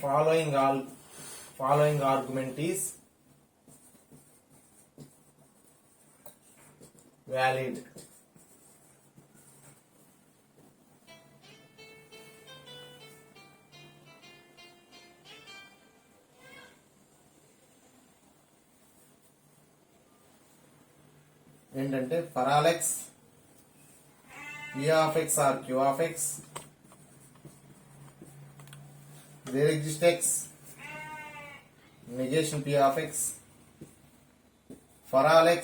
following argument is valid. ఏంటంటే for all x p of x or q of x there exists x negation p of x for all x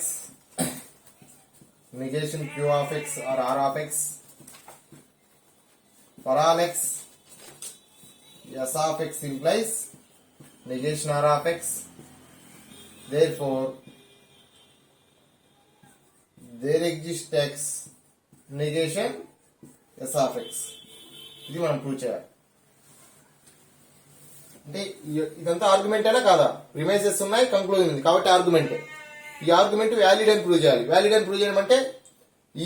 negation q of x or r of x for all x s of x implies negation r of x. Therefore there exists x negation s of x. ఇది మనం prove చేయాలి. అంటే ఇదంతా argument అయినా కాదా? Premises ఉన్నాయి, conclusion ఉంది, కాబట్టి ఆర్గ్యుమెంట్. ఈ ఆర్గ్యుమెంట్ వ్యాలిడ్ అని ప్రూవ్ చేయాలి. వ్యాలిడ్ అని ప్రూవ్ చేయడం అంటే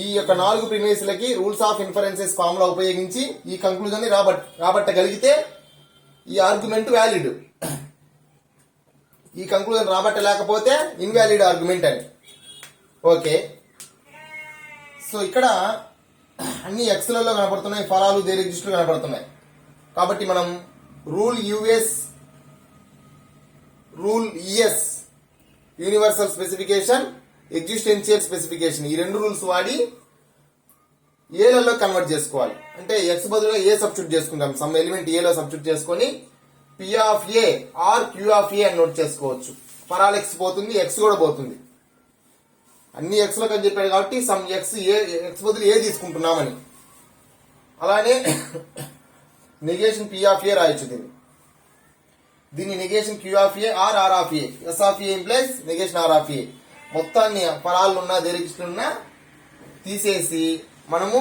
ఈ యొక్క 4 ప్రిమైస్లకి రూల్స్ ఆఫ్ ఇన్ఫరెన్సెస్ ఫార్ములా ఉపయోగించి ఈ కంక్లూజన్ ని రాబట్టగలిగితే ఈ ఆర్గ్యుమెంట్ వ్యాలిడ్. ఈ కంక్లూజన్ రాబట్టలేకపోతే ఇన్వాలిడ్ ఆర్గ్యుమెంట్ అని. ఓకే, సో ఇక్కడ అన్ని ఎక్స్లలో కనపడుతున్నాయి, ఫలాలు దేర్ ఎగ్జిస్ట్ కనపడుతున్నాయి. కాబట్టి మనం rule US, rule ES, universal specification, existential specification, ఈ 2 రూల్స్ వాడి ఏలలో కన్వర్ట్ చేసుకోవాలి. అంటే ఎక్స్ బదులుగా ఏ సబ్స్టిట్యూట్ చేసుకుంటాం, సమ్ ఎలిమెంట్ ఏలో సబ్స్టిట్యూట్ చేసుకొని P of A or Q of A అని నోట్ చేసుకోవచ్చు. ఫర్ ఆల్ ఎక్స్ పోతుంది, ఎక్స్ కూడా పోతుంది. అన్ని ఎక్స్ లో అని చెప్పాడు కాబట్టి సమ్ ఎక్స్ ఎక్స్ బదులు ఏ తీసుకుంటున్నామని. అలానే నెగేషన్ పి ఆఫ్ ఏ రాయొచ్చు. దీన్ని negation Q of A or R of A, S of A implies negation R of A. మొత్తాన్ని పరాలు ఉన్నా దేరిగిస్టులు ఉన్నా తీసేసి మనము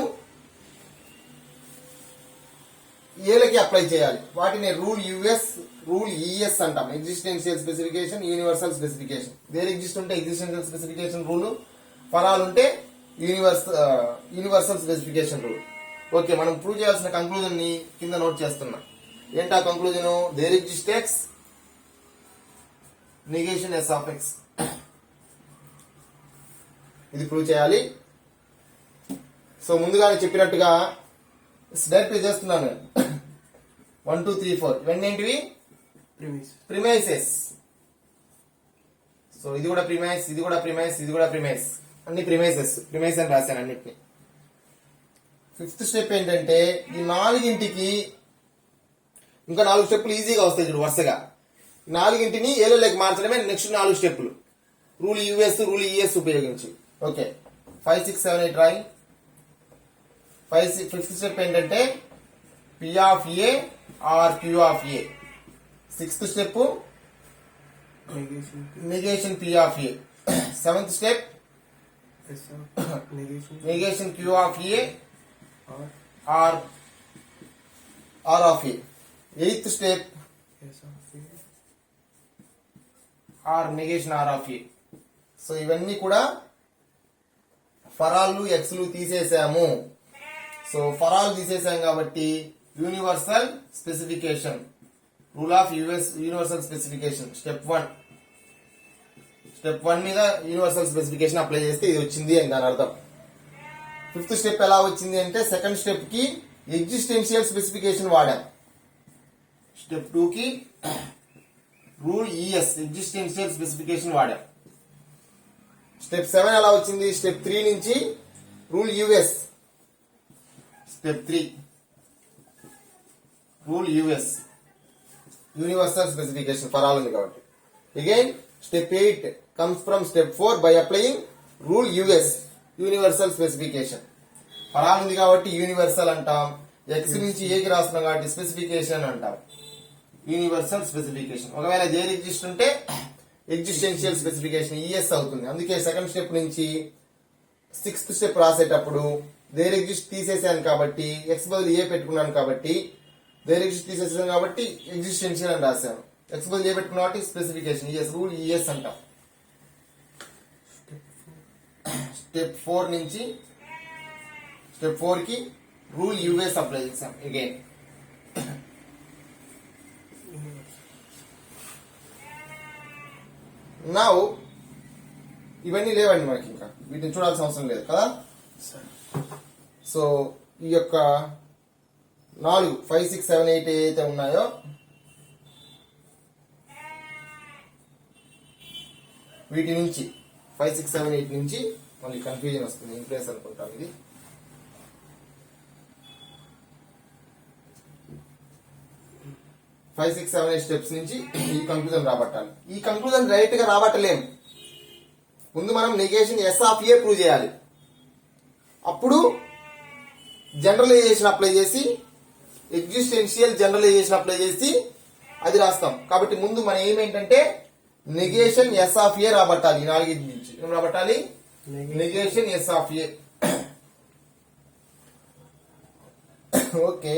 ఏలకి అప్లై చేయాలి. వాటిని రూల్ యుఎస్, రూల్ ఈఎస్ అంటాం. Existential specification, universal specification. There exist ఉంటే ఎగ్జిస్టెన్షియల్ స్పెసిఫికేషన్ రూల్, ఫరాలు ఉంటే యూనివర్సల్ స్పెసిఫికేషన్ రూల్. ఓకే, మనం ప్రూవ్ చేయాల్సిన కంక్లూజన్ ని కింద నోట్ చేస్తున్నా. ఏంటా conclusion? There exist X negation S of X. ఇది ప్రూవ్ చేయాలి. సో ముందుగానే చెప్పినట్టుగా డైరెక్ట్ చేస్తున్నాను. 1 2 3 4 ఇవన్నీ ఏంటివి? ప్రిమైసెస్. సో ఇది కూడా ప్రిమైస్, ఇది కూడా ప్రిమైస్, ఇది కూడా ప్రిమైస్, అన్ని ప్రిమైసెస్. ప్రిమైస్ అని రాశాను అన్నిటిని. 5th స్టెప్ ఏంటంటే ఈ 4ంటికి ఇంకా 4 స్టెప్పులు ఈజీగా వస్తాయి చూడు వరుసగా. 4ంటిని ఏలోకి మార్చడమే నెక్స్ట్ 4 స్టెప్పులు రూల్ యుఎస్, రూల్ ఈఎస్ ఉపయోగించి. ఓకే, 5 6 7 8 రాయి. 5th స్టెప్ ఏంటంటే P of A or Q of A. 6th step negation P of A. 7th step negation Q of A or R of A. 8th step or negation R of A. So ఇవన్నీ కూడా ఫరాళ్ళు ఎక్స్లు తీసేసాము. So for all తీసేసాం కాబట్టి universal specification, rule of US universal specification step 1. Step 1 మీద universal specification apply చేస్తే ఇది వచ్చింది అని దాని అర్థం. 5th స్టెప్ ఎలా వచ్చింది అంటే 2nd స్టెప్ కి ఎగ్జిస్టెన్షియల్ స్పెసిఫికేషన్ వాడాం. స్టెప్ 2 కి రూల్ ఈఎస్ ఎగ్జిస్టెన్షియల్ స్పెసిఫికేషన్ వాడాం. స్టెప్ 7 ఎలా వచ్చింది? స్టెప్ 3 నుంచి rule US. Step 3 rule US universal specification for all ఉంది కాబట్టి. Again step 8 comes from step 4 by applying rule US universal specification. For all ఉంది కాబట్టి యూనివర్సల్ అంటాం. ఎక్స్ నుంచి ఏకి రాస్తున్నాం కాబట్టి స్పెసిఫికేషన్ అంటాం. Universal specification. ఒకవేళ దేర్ ఎగ్జిస్ట్ ఉంటే ఎగ్జిస్టెన్షియల్ స్పెసిఫికేషన్ ఈఎస్ అవుతుంది. అందుకే 2nd స్టెప్ నుంచి 6th స్టెప్ రాసేటప్పుడు దేర్ ఎగ్జిస్ట్ తీసేసాను కాబట్టి ఎక్స్ బదులు ఏ పెట్టుకున్నాను కాబట్టి దేర్ ఎగ్జిస్ట్ తీసేసాను కాబట్టి ఎగ్జిస్టెన్షియల్ అని రాశాను. ఎక్స్ బదులు ఏ పెట్టుకున్నా కాబట్టి స్పెసిఫికేషన్ ఈఎస్, రూల్ ఈఎస్ అంటాం. స్టెప్ 4 నుంచి స్టెప్ 4 కి రూల్ యుఎస్ అప్లై చేసాం. అగైన్ నా ఇవన్నీ లేవండి మనకి, ఇంకా వీటిని చూడాల్సిన అవసరం లేదు కదా. సో ఈ యొక్క 4 5 6 7 8 ఏవైతే ఉన్నాయో వీటి నుంచి 5 6 7 8 నుంచి మళ్ళీ కన్ఫ్యూజన్ వస్తుంది. ఇంప్రెస్ అనుకుంటాం ఇది. Five six seven eight steps నుంచి ఈ కంక్లూజన్ రాబట్టాలి. ఈ కంక్లూజన్ రైట్ గా రాబట్టలేం. ముందు మనం negation S of A prove చేయాలి. అప్పుడు జనరలైజేషన్ అప్లై చేసి ఎగ్జిస్టెన్షియల్ జనరలైజేషన్ అప్లై చేసి అది రాస్తాం. కాబట్టి ముందు మన ఏం ఏంటంటే నెగేషన్ ఎస్ ఆఫ్ ఏ రాబట్టాలి. ఈ 4 నుంచి ఏం రాబట్టాలి? Negation S of A. Okay,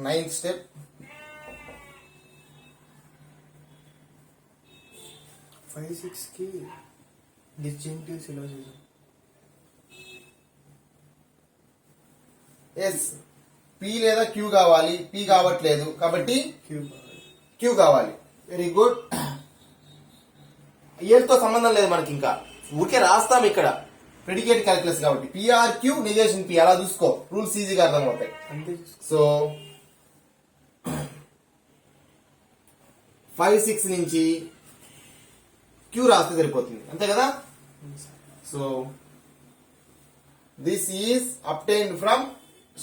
9th step. Five six కి డిస్జంక్టివ్ సిలోజిజం. ఎస్ పి లేదా క్యూ కావాలి. పి కావట్లేదు కాబట్టి క్యూబ్ క్యూ కావాలి. Very good. ఏతో సంబంధం లేదు మనకి, ఇంకా ఊరికే రాస్తాం ఇక్కడ ప్రెడికేట్ క్యాలిక్యులస్ కాబట్టి. పిఆర్ క్యూ నెగేషన్ పి అలా చూసుకో, రూల్స్ ఈజీగా అర్థమవుతాయి. అంతే. సో 5 6 నుంచి క్యూ రాస్తే సరిపోతుంది, అంతే కదా. So this is obtained from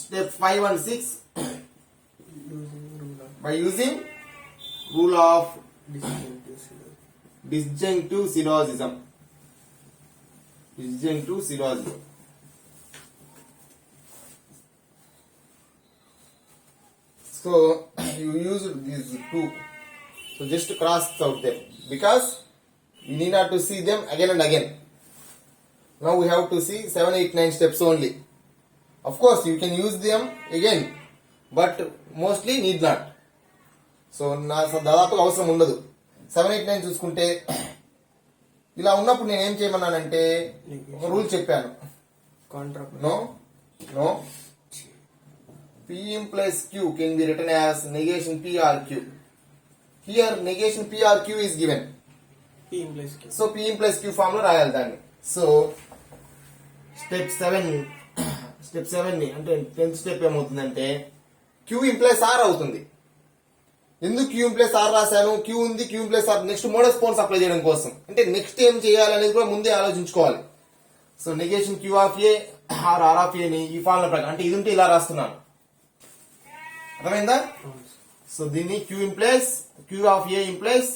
step 5 and 6 by using rule of disjunctive syllogism. Disjunctive syllogism. So you use these two. So just cross out them because we need not to see them again and again. Now we have to see 7 8 9 steps only. Of course you can use them again, but mostly need not. So నా దాదాపుగా అవసరం ఉండదు. 7 8 9 చూసుకుంటే ఇలా ఉన్నప్పుడు నేను ఏం చేయమన్నానంటే ఒక రూల్ చెప్పాను. No no P implies Q can be written as negation P or Q. Here negation P or Q is given. P implies Q. So P implies Q form లో రాయాలి దాన్ని. సో స్టెప్ 7 ని అంటే 10th స్టెప్ ఏమవుతుందంటే Q implies R అవుతుంది. ఎందుకు Q implies R రాశాను? Q ఉంది, Q implies R. Next modus Ponce apply చేయడం కోసం, అంటే నెక్స్ట్ ఏం చేయాలి అనేది కూడా ముందే ఆలోచించుకోవాలి. So negation Q of A or R of A ని ఈ ఫార్ములా ప్రకారం, అంటే ఇది ఉంటే ఇలా రాస్తున్నాను, అర్థమైందా? సో దీన్ని Q implies Q of A implies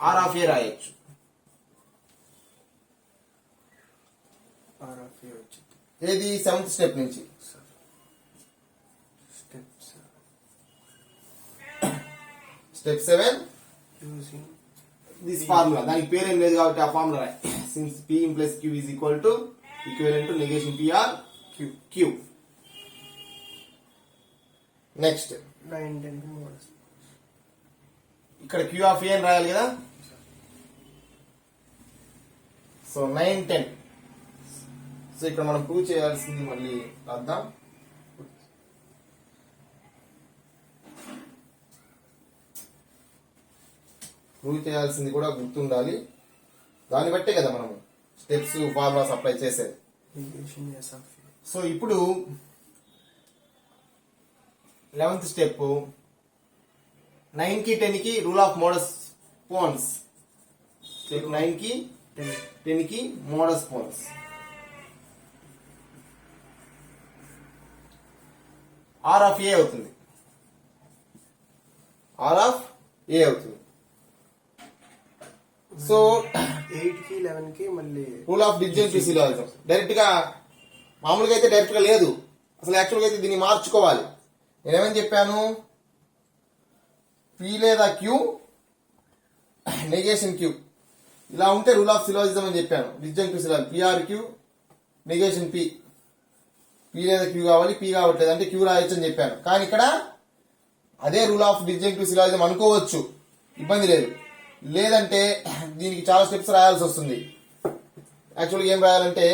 R of A రాయొచ్చు. ఆర్ ఆఫ్ ఏ వచ్చింది. ఏది 7th స్టెప్ నుంచి. స్టెప్ 7 యూజింగ్ దిస్ ఫార్ములా, దానికి పేరేం లేదు కాబట్టి ఆ ఫార్ములా రాయి. Since P implies Q is equal to equivalent to negation P or Q. Next 9 10 models. ఇక్కడ Q ఆఫ్ ఏ అని రాయాలి కదా. సో 9 10. సో ఇక్కడ మనం ప్రూవ్ చేయాల్సింది మళ్ళీ రాద్దాం. ప్రూవ్ చేయాల్సింది కూడా గుర్తుండాలి. దాన్ని బట్టే కదా మనం స్టెప్స్ ఫార్ములాస్ అప్లై చేసేది. Negation S of A. So ఇప్పుడు 11th స్టెప్ 9 కి 10 కి rule of modus ponens. Step 9 కి 10 కి modus ponens. R of A అవుతుంది. ఆర్ ఆఫ్ ఏ అవుతుంది. సో 8 కి 11 కి మళ్ళీ rule of disjunctive syllogism direct గా, మామూలుగా అయితే డైరెక్ట్ గా లేదు, అసలు యాక్చువల్ గా అయితే దీన్ని మార్చుకోవాలి. నేనేమని చెప్పాను? P లేదా Q నెగేషన్ Q ఇలా ఉంటే రూల్ ఆఫ్ సిలోజిజం అని చెప్పాను. Disjunctive syllogism P or Q negation P. P లేదా Q కావాలి, P కావట్లేదు అంటే Q రాయొచ్చు అని చెప్పాను. కానీ ఇక్కడ అదే రూల్ ఆఫ్ డిస్జంక్టివ్ సిలోజిజం అనుకోవచ్చు, ఇబ్బంది లేదు. లేదంటే దీనికి చాలా స్టెప్స్ రాయాల్సి వస్తుంది. యాక్చువల్గా ఏం రాయాలంటే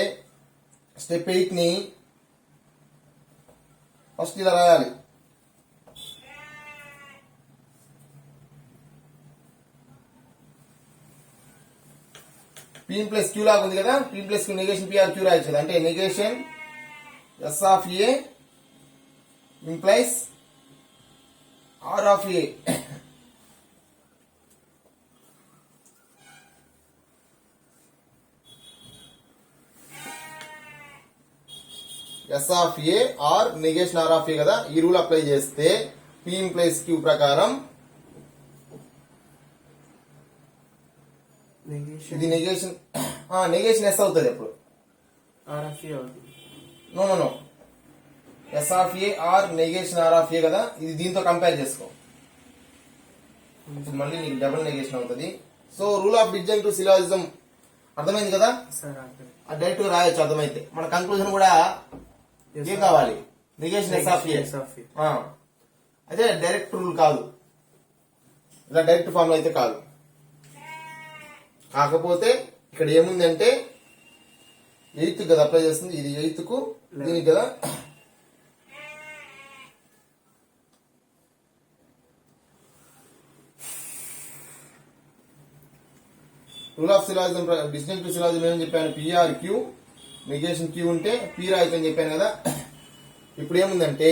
స్టెప్ 8 ని ఫస్ట్ ఇలా రాయాలి. పి ప్లస్ క్యూ లాగా ఉంది కదా, P plus Q negation P or Q రాయొచ్చు కదా. అంటే negation S of A implies R of A. S of A or negation R of A కదా. ఈ రూల్ అప్లై చేస్తే పి ఇంప్లైస్ క్యూ ప్రకారం నెగేషన్ ఇది నెగేషన్ నెగేషన్ ఎస్ అవుతుంది ఎప్పుడు. ఆర్ఎఫ్ఏ అవుతుంది. No no no S of A or negation R of A కదా. ఇది దీంతో కంపేర్ చేసుకో, ఇప్పుడు మళ్ళీ నీకు డబుల్ నెగేషన్ అవుతుంది. So rule of disjunctive syllogism అర్థమైంది కదా. సార్ అర్థం. డైరెక్ట్ గా రాయొచ్చు అర్థమైతే. మన కంక్లూజన్ కూడా ఏం కావాలి, negation S of A. SRFA. అదే డైరెక్ట్ రూల్ కాదు, ఇలా డైరెక్ట్ ఫామ్ లో అయితే కాదు. కాకపోతే ఇక్కడ ఏముంది అంటే 8th కదా అప్లై చేస్తుంది, ఇది 8th కు దీనికి కదా. Rule of syllogism distinctive syllogism ఏమని చెప్పాను, పిఆర్ క్యూ నెగేషన్ క్యూ ఉంటే పి రాయితని చెప్పాను కదా. ఇప్పుడు ఏముందంటే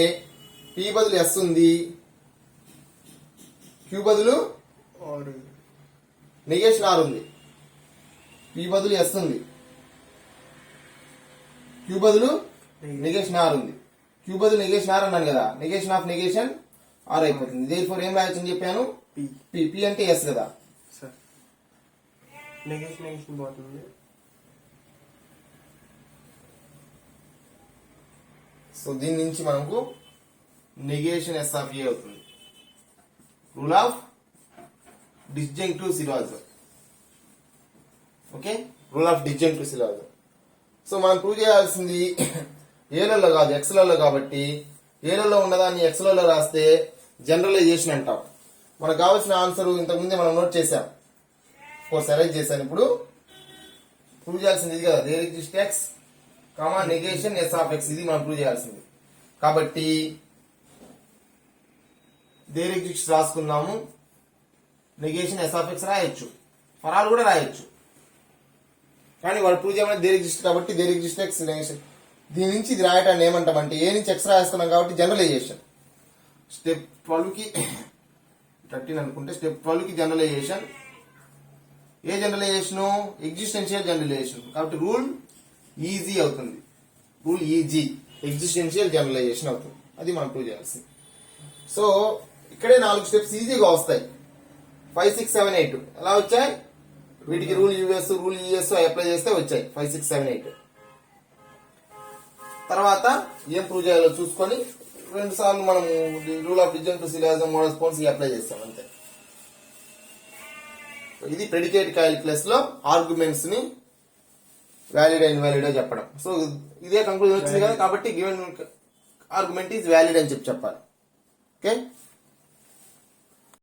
పి బదులు ఎస్ ఉంది, క్యూ బదులు ఆర్ నెగేషన్ ఆర్ ఉంది. పి బదులు ఎస్ ఉంది, క్యూ బదులు నెగేషన్ ఆర్ ఉంది. క్యూ బదులు నెగేషన్ ఆర్ అన్నాను కదా, నెగేషన్ ఆఫ్ నెగేషన్ ఆర్ అయిపోతుంది. దేనిఫోర్ ఏం రాయొచ్చు అని చెప్పాను, పి. పి. పి అంటే ఎస్ కదా. సార్ నెగేషన్ పోతుంది. సో దీని నుంచి మనకు నెగేషన్ ఎస్ ఆఫ్ ఏ అవుతుంది. Rule of disjunctive syllogism. Okay, rule of disjunctive syllogism. So మనం ప్రూవ్ చేయాల్సింది ఏలలో కాదు ఎక్స్లలో కాబట్టి ఏలలో ఉన్నదాన్ని ఎక్స్లలో రాస్తే జనరలైజేషన్ అంటాం. మనకు కావాల్సిన ఆన్సర్ ఇంతకుముందే మనం నోట్ చేసాం, అరేంజ్ చేశాను. ఇప్పుడు ప్రూవ్ చేయాల్సింది ఇది కదా, there exist X comma negation S of X. ఇది మనం ప్రూవ్ చేయాల్సింది కాబట్టి దేర్ ఎగ్జిస్ట్ రాసుకున్నాము, నెగేషన్ ఎస్ ఆఫ్ ఎక్స్ రాయొచ్చు, ఫర్ ఆల్ కూడా రాయొచ్చు. కానీ వాడు ప్రూవ్ చేయమని దేర్ ఎగ్జిస్ట్ కాబట్టి దేర్ ఎగ్జిస్ట్ ఎక్స్ నెగేషన్. దీని నుంచి ఇది రాయటాన్ని ఏమంటామంటే ఏ నుంచి ఎక్స్ రాస్తున్నాం కాబట్టి జనరలైజేషన్. స్టెప్ 12 కి 13 అనుకుంటే స్టెప్ 12 కి జనరలైజేషన్. ఏ జనరలైజేషన్, ఎగ్జిస్టెన్షియల్ జనరలైజేషన్ కాబట్టి రూల్ ఈజీ అవుతుంది. రూల్ ఈజీ ఎగ్జిస్టెన్షియల్ జనరలైజేషన్ అవుతుంది. అది మనం ప్రూవ్ చేయాల్సింది. సో ఇక్కడే 4 స్టెప్స్ ఈజీగా వస్తాయి. 5, 6, 7, 8 ఎలా వచ్చాయి, వీటికి rule US rule US apply చేస్తే వచ్చాయి 5, 6, 7, 8. తర్వాత ఏం ప్రూవ్ చేయాలో చూసుకొని 2 సార్లు మనం rule of disjunctive syllogism modus ponens apply చేస్తాం అంతే. ఇది ప్రెడికేట్ క్యాలిక్యులస్ లో ఆర్గ్యుమెంట్స్ ని వ్యాలిడ్ అండ్ ఇన్వాలిడ్ చెప్పడం. సో ఇదే కంక్లూజన్ వచ్చింది కదా, కాబట్టి గివెన్ ఆర్గ్యుమెంట్ ఈజ్ వ్యాలిడ్ అని చెప్పాలి. ఓకే.